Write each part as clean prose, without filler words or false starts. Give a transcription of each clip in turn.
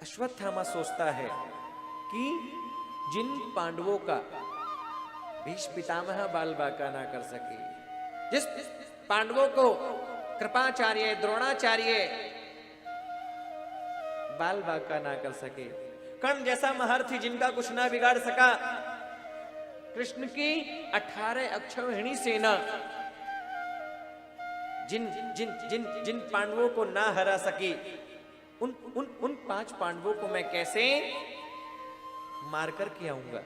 अश्वत्थामा सोचता है कि जिन पांडवों का भीष्म पितामह बाल बांका ना कर सके, जिस पांडवों को कृपाचार्य द्रोणाचार्य बाल बांका ना कर सके, कर्ण जैसा महर्षि जिनका कुछ ना बिगाड़ सका, कृष्ण की 18 अक्षौहिणी सेना जिन जिन जिन जिन पांडवों को ना हरा सकी, उन उन उन 5 पांडवों को मैं कैसे मारकर के आऊंगा।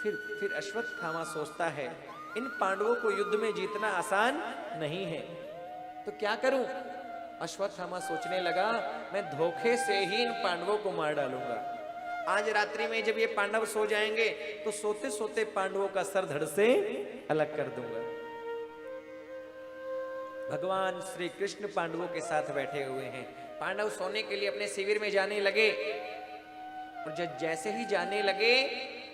फिर अश्वत्थामा सोचता है इन पांडवों को युद्ध में जीतना आसान नहीं है, तो क्या करूं। अश्वत्थामा सोचने लगा मैं धोखे से ही इन पांडवों को मार डालूंगा। आज रात्रि में जब ये पांडव सो जाएंगे तो सोते सोते पांडवों का सर धड़ से अलग कर दूंगा। भगवान श्री कृष्ण पांडवों के साथ बैठे हुए हैं। पांडव सोने के लिए अपने शिविर में जाने लगे और जब जैसे ही जाने लगे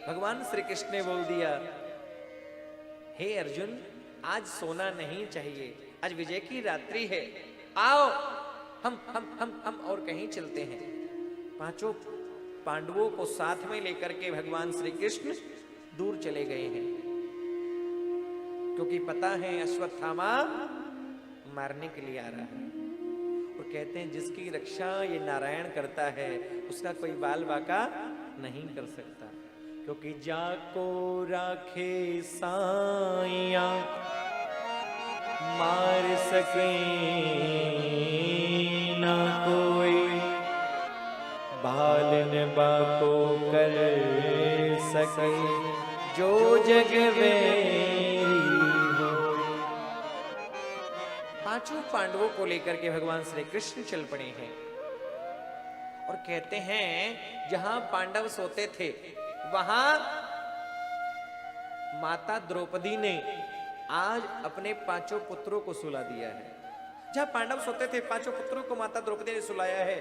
भगवान श्री कृष्ण ने बोल दिया, हे अर्जुन, आज सोना नहीं चाहिए, आज विजय की रात्रि है, आओ हम और कहीं चलते हैं। 5 पांडवों को साथ में लेकर के भगवान श्री कृष्ण दूर चले गए हैं, क्योंकि पता है अश्वत्थामा मारने के लिए आ रहा है। और कहते हैं जिसकी रक्षा ये नारायण करता है उसका कोई बाल बांका नहीं कर सकता, क्योंकि जाको राखे साइया मार सके ना कोई, बालन बाको कर सके जो जग मेरी हो। 5 पांडवों को लेकर के भगवान श्री कृष्ण चल पड़े हैं और कहते हैं जहां पांडव सोते थे वहां माता द्रौपदी ने आज अपने 5 पुत्रों को सुला दिया है। जहां पांडव सोते थे 5 पुत्रों को माता द्रौपदी ने सुलाया है।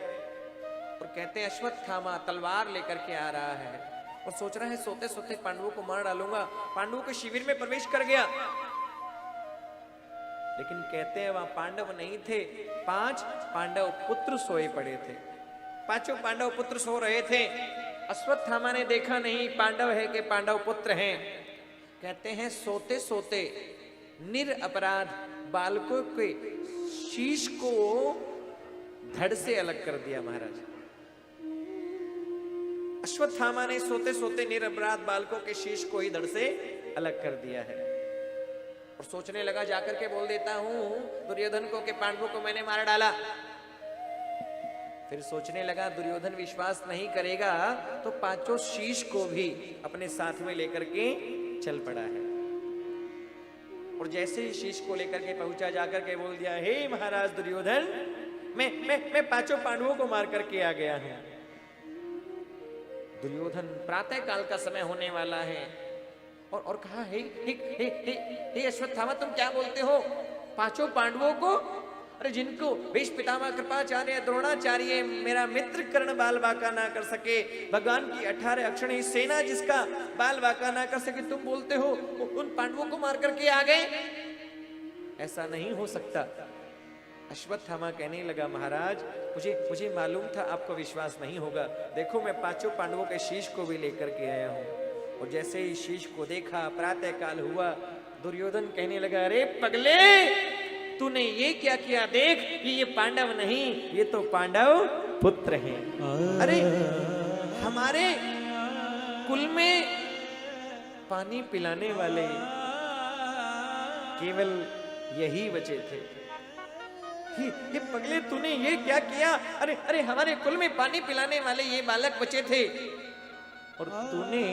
और कहते हैं अश्वत्थामा तलवार लेकर के आ रहा है और सोच रहा है सोते सोते पांडवों को मार डालूंगा। पांडवों के शिविर में प्रवेश कर गया, लेकिन कहते हैं वहां पांडव नहीं थे, 5 पांडव पुत्र सोए पड़े थे। 5 पांडव पुत्र सो रहे थे। अश्वत्थामा ने देखा नहीं पांडव है कि पांडव पुत्र हैं। कहते हैं सोते सोते निरपराध बालकों के शीश को धड़ से अलग कर दिया महाराज। अश्वत्थामा ने सोते सोते निरपराध बालकों के शीश को ही धड़ से अलग कर दिया है और सोचने लगा जाकर के बोल देता हूं दुर्योधन को कि पांडवों को मैंने मार डाला। फिर सोचने लगा दुर्योधन विश्वास नहीं करेगा तो 5 शीश को भी अपने साथ में लेकर के चल पड़ा है। और जैसे ही शीश को लेकर के पहुंचा जाकर के बोल दिया, हे महाराज दुर्योधन, मैं 5 पांडवों को मार करके आ गया हूं। दुर्योधन प्रातः काल का समय होने वाला है और कहा, हे अश्वत्थामा तुम क्या बोलते हो? 5 पांडवों को? अरे जिनको भीष्म पितामह कृपाचार्य द्रोणाचार्य मेरा मित्र कर्ण बाल बांका ना कर सके, भगवान की 18 अक्षौहिणी सेना जिसका बाल बांका ना कर सके, तुम बोलते हो उन पांडवों को मार करके आ गए? ऐसा नहीं हो सकता। अश्वत्थामा कहने लगा, महाराज मुझे मालूम था आपको विश्वास नहीं होगा। देखो मैं 5 पांडवों के शीश को भी लेकर के आया हूं। और जैसे ही शीश को देखा प्रातः काल हुआ। दुर्योधन कहने लगा, अरे पगले, तूने ये क्या किया? देख ये पांडव नहीं, ये तो पांडव पुत्र हैं। अरे हमारे कुल में पानी पिलाने वाले केवल यही बचे थे। ये पगले तूने ये क्या किया? अरे हमारे कुल में पानी पिलाने वाले ये बालक बचे थे और तूने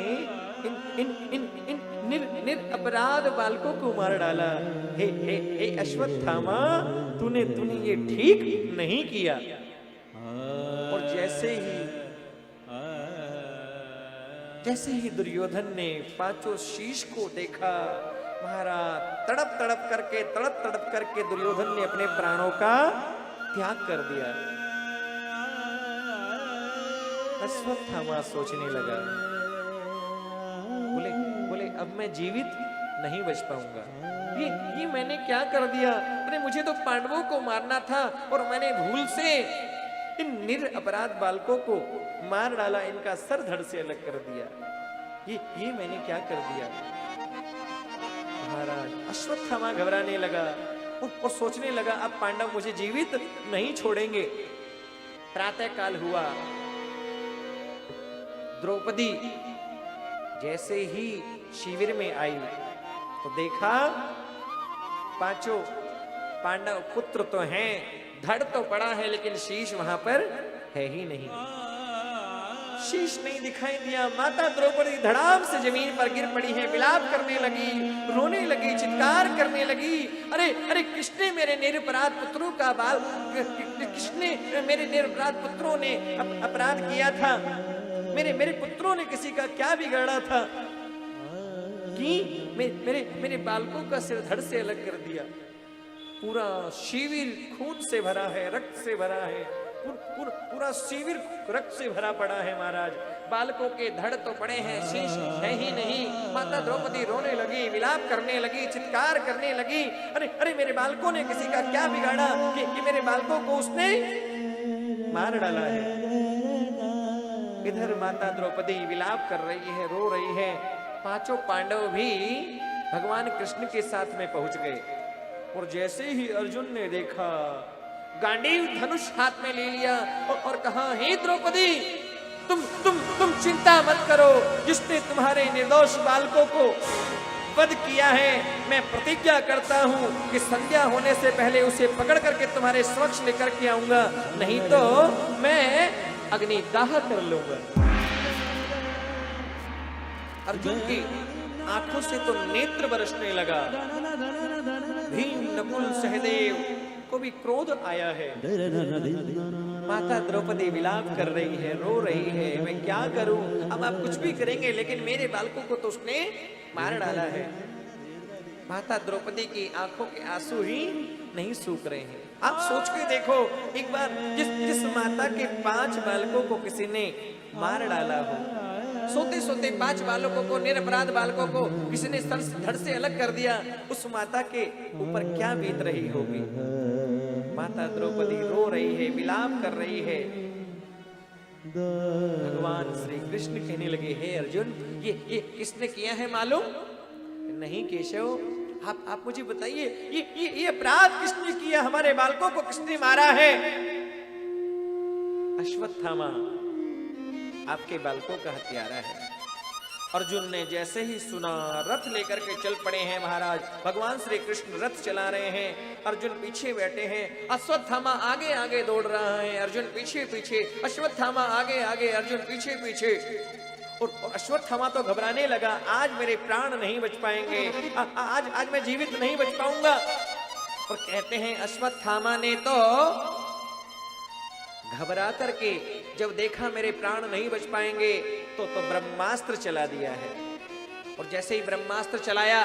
इन अपराध बालकों को मार डाला। हे अश्वत्थामा, तूने ये ठीक नहीं किया। और जैसे ही दुर्योधन ने 5 शीश को देखा, महाराज तड़प तड़प करके दुर्योधन ने अपने प्राणों का त्याग कर दिया। अश्वत्थामा सोचने लगा, बोले अब मैं जीवित नहीं बच पाऊंगा। ये मैंने क्या कर दिया? अरे मुझे तो पांडवों को मारना था और मैंने भूल से इन निरपराध बालकों को मार डाला, इनका सर धड़ से अलग कर दिया। ये मैंने क्या कर दिया? महाराज अश्वत्थामा घबराने लगा और सोचने लगा, अब पांडव मुझे जीवित नहीं छोड़ेंगे। प्रातः काल हुआ, द्रौपदी जैसे ही शिविर में आई तो देखा पांचों पांडव पुत्र तो हैं, धड़ तो पड़ा है, लेकिन शीश वहां पर है ही नहीं। शीश नहीं दिखाई दिया। माता द्रौपदी धड़ाम से जमीन पर गिर पड़ी है, विलाप करने लगी, रोने लगी, चित्कार करने लगी। अरे अरे किसने मेरे निरपराध पुत्रों का बाल, किसने मेरे निरपराध पुत्रों ने अपराध किया था? मेरे पुत्रों ने किसी का क्या बिगाड़ा था कि मेरे बालकों का सिर धड़ से अलग कर दिया? पूरा शिविर खून से भरा है, रक्त से भरा है, पूरा शिविर रक्त से भरा पड़ा है महाराज। बालकों के धड़ तो पड़े हैं, शीश है ही नहीं। माता द्रौपदी रोने लगी, विलाप करने लगी, चित्कार करने लगी। अरे अरे मेरे बालकों ने किसी का क्या बिगाड़ा कि मेरे बालकों को उसने मार डाला है। इधर माता द्रौपदी विलाप कर रही है, रो रही है। पांचों पांडव भी भगवान कृष्ण के साथ में पहुंच गए और जैसे ही अर्जुन ने देखा, गांडीव धनुष हाथ में ले लिया और कहा, हे द्रौपदी तुम चिंता मत करो, जिसने तुम्हारे निर्दोष बालकों को वध किया है, मैं प्रतिज्ञा करता हूं कि संध्या होने से पहले उसे पकड़ करके तुम्हारे समक्ष लेकर के आऊंगा, नहीं तो मैं अग्निदाह कर लूंगा। अर्जुन की आंखों से तो नेत्र बरसने लगा। भीम नकुल सहदेव को भी क्रोध आया है। माता द्रौपदी विलाप कर रही है, रो रही है, मैं क्या करूं? अब आप कुछ भी करेंगे, लेकिन मेरे बालकों को तो उसने मार डाला है। माता द्रौपदी की आंखों के आंसू ही नहीं सूख रहे हैं। आप सोच के देखो एक बार, जिस माता के 5 बालकों को किसी ने मार डाला हो, सोते सोते 5 बालकों को, निरपराध बालकों को किसी ने धड़ से अलग कर दिया, उस माता के ऊपर क्या बीत रही होगी? माता द्रौपदी रो रही है, विलाप कर रही है। भगवान श्री कृष्ण कहने लगे, हे अर्जुन, ये किसने किया है मालूम? नहीं केशव, आप मुझे बताइए, ये अपराध किसने किया? हमारे बालकों को किसने मारा है? अश्वत्थामा आपके बालकों का हत्यारा है। अर्जुन ने जैसे ही सुना, रथ लेकर के चल पड़े हैं महाराज। भगवान श्री कृष्ण रथ चला रहे हैं, अर्जुन पीछे बैठे हैं। अश्वत्थामा आगे आगे दौड़ रहा है, अर्जुन पीछे पीछे। अश्वत्थामा आगे आगे, अर्जुन पीछे पीछे। और अश्वत्थामा तो घबराने लगा, आज मेरे प्राण नहीं बच पाएंगे, आज मैं जीवित नहीं बच पाऊंगा। और कहते हैं अश्वत्थामा ने तो घबरा करके जब देखा मेरे प्राण नहीं बच पाएंगे तो ब्रह्मास्त्र चला दिया है। और जैसे ही ब्रह्मास्त्र चलाया,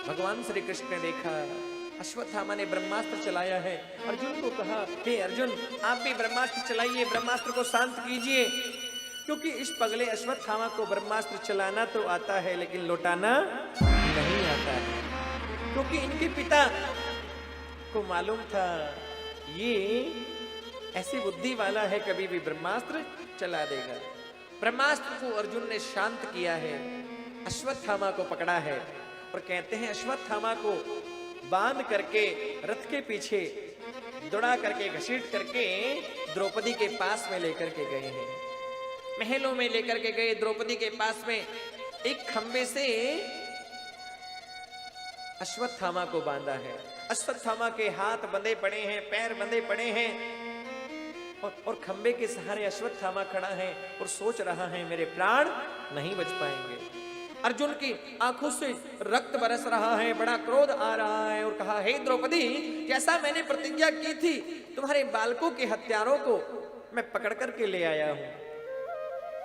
भगवान श्री कृष्ण ने देखा अश्वत्थामा ने ब्रह्मास्त्र चलाया है। अर्जुन को कहा, हे अर्जुन, आप भी ब्रह्मास्त्र चलाइए, ब्रह्मास्त्र को शांत कीजिए, क्योंकि इस पगले अश्वत्थामा को ब्रह्मास्त्र चलाना तो आता है लेकिन लौटाना नहीं आता है। क्योंकि इनके पिता को मालूम था ये ऐसी बुद्धि वाला है, कभी भी ब्रह्मास्त्र चला देगा। ब्रह्मास्त्र को अर्जुन ने शांत किया है, अश्वत्थामा को पकड़ा है। और कहते हैं अश्वत्थामा को बांध करके रथ के पीछे दौड़ा करके, घसीट करके द्रौपदी के पास में लेकर के गए हैं। महलों में लेकर के गए, द्रौपदी के पास में एक खंबे से अश्वत्थामा को बांधा है। अश्वत्थामा के हाथ बंधे पड़े हैं, पैर बंधे पड़े हैं, और खंबे के सहारे अश्वत्थामा खड़ा है और सोच रहा है मेरे प्राण नहीं बच पाएंगे। अर्जुन की आंखों से रक्त बरस रहा है, बड़ा क्रोध आ रहा है, और कहा, हे द्रौपदी, जैसा मैंने प्रतिज्ञा की थी, तुम्हारे बालकों के हत्यारों को मैं पकड़ करके ले आया हूं।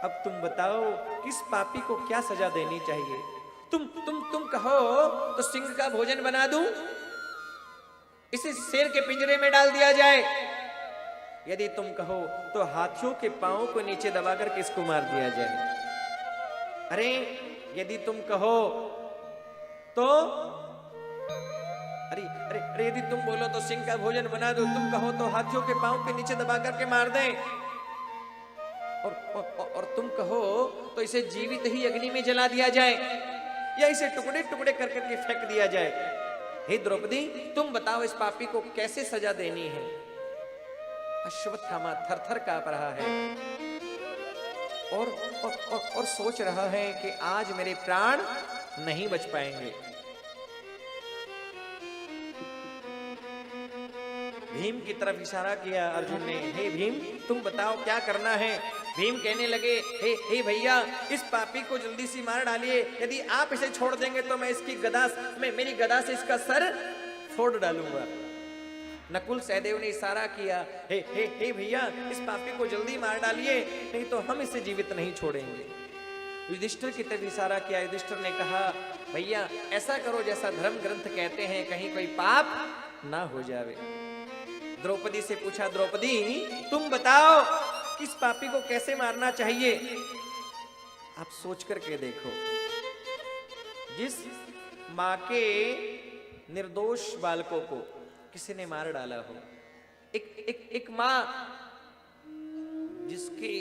अब तुम बताओ किस पापी को क्या सजा देनी चाहिए? तुम कहो तो सिंह का भोजन बना दूं, इसे शेर के पिंजरे में डाल दिया जाए। यदि तुम कहो तो हाथियों के पांवों को नीचे दबाकर किसको मार दिया जाए। अरे यदि तुम कहो तो अरे अरे अरे, यदि तुम बोलो तो सिंह का भोजन बना दो, तुम कहो तो हाथियों के पांव के नीचे दबा करके मार दें, और तुम कहो तो इसे जीवित ही अग्नि में जला दिया जाए, या इसे टुकड़े टुकड़े कर करके फेंक दिया जाए। हे द्रौपदी, तुम बताओ इस पापी को कैसे सजा देनी है। अश्वत्थामा थर-थर कांप रहा है और सोच रहा है कि आज मेरे प्राण नहीं बच पाएंगे। भीम की तरफ इशारा किया अर्जुन ने, हे भीम तुम बताओ क्या करना है। भीम कहने लगे, हे भैया, इस पापी को जल्दी से मार डालिए, यदि आप इसे छोड़ देंगे तो मैं इसकी मेरी गदा से इसका सर फोड़ डालूंगा। नकुल सहदेव ने इशारा किया, हे भैया, इस पापी को जल्दी मार डालिए, नहीं तो हम इसे जीवित नहीं छोड़ेंगे। युधिष्ठिर की तरफ इशारा किया। युधिष्ठिर ने कहा, भैया ऐसा करो जैसा धर्म ग्रंथ कहते हैं, कहीं कोई पाप ना हो जावे। द्रौपदी से पूछा, द्रौपदी तुम बताओ इस पापी को कैसे मारना चाहिए। आप सोच करके देखो, जिस मां के निर्दोष बालकों को किसी ने मार डाला हो, एक मां जिसके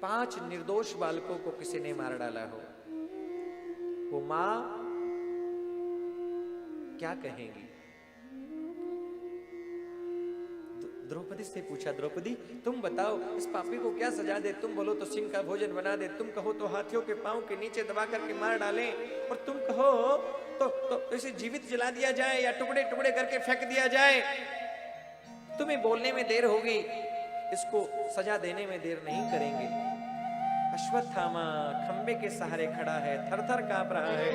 5 निर्दोष बालकों को किसी ने मार डाला हो, वो मां क्या कहेगी। द्रौपदी से पूछा, द्रौपदी तुम बताओ इस पापी को क्या सजा दे। तुम बोलो तो सिंह का भोजन बना दे, तुम कहो तो हाथियों के पांव के नीचे दबा करके मार डालें, और तुम कहो तो इसे जीवित जला दिया जाए या टुकड़े टुकड़े करके फेंक दिया जाए। तुम्हें बोलने में देर होगी, इसको सजा देने में देर नहीं करेंगे। अश्वत्थामा खंबे के सहारे खड़ा है, थर-थर कांप रहा है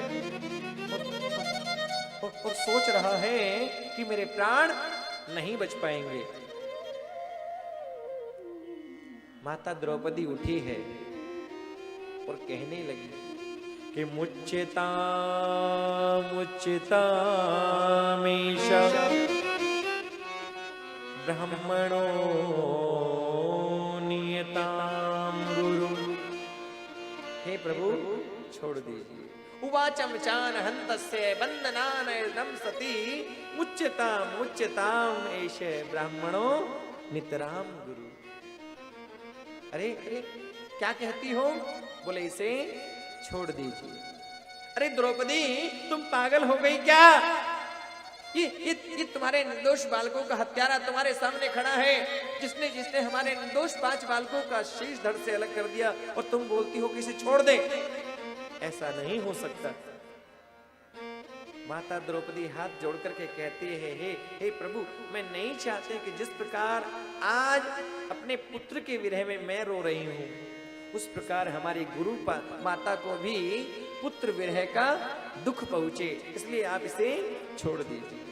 और सोच रहा है कि मेरे प्राण नहीं बच पाएंगे। माता द्रौपदी उठी है और कहने लगी कि मुच्यतामीश ब्राह्मणो नियताम गुरु। हे प्रभु छोड़ दीजिए। उवाचम चान हंतस्य बंदनान नमसति मुच्यताम एष ब्राह्मणो नितराम गुरु। अरे क्या कहती हो। बोले इसे छोड़ दीजिए। अरे द्रौपदी तुम पागल हो गई क्या। ये तुम्हारे निर्दोष बालकों का हत्यारा तुम्हारे सामने खड़ा है, जिसने हमारे निर्दोष 5 बालकों का शीश धड़ से अलग कर दिया, और तुम बोलती हो कि इसे छोड़ दे। ऐसा नहीं हो सकता। माता द्रौपदी हाथ जोड़ करके कहती है, हे प्रभु, मैं नहीं चाहती कि जिस प्रकार आज अपने पुत्र के विरह में मैं रो रही हूं, उस प्रकार हमारी गुरु माता को भी पुत्र विरह का दुख पहुंचे, इसलिए आप इसे छोड़ दीजिए।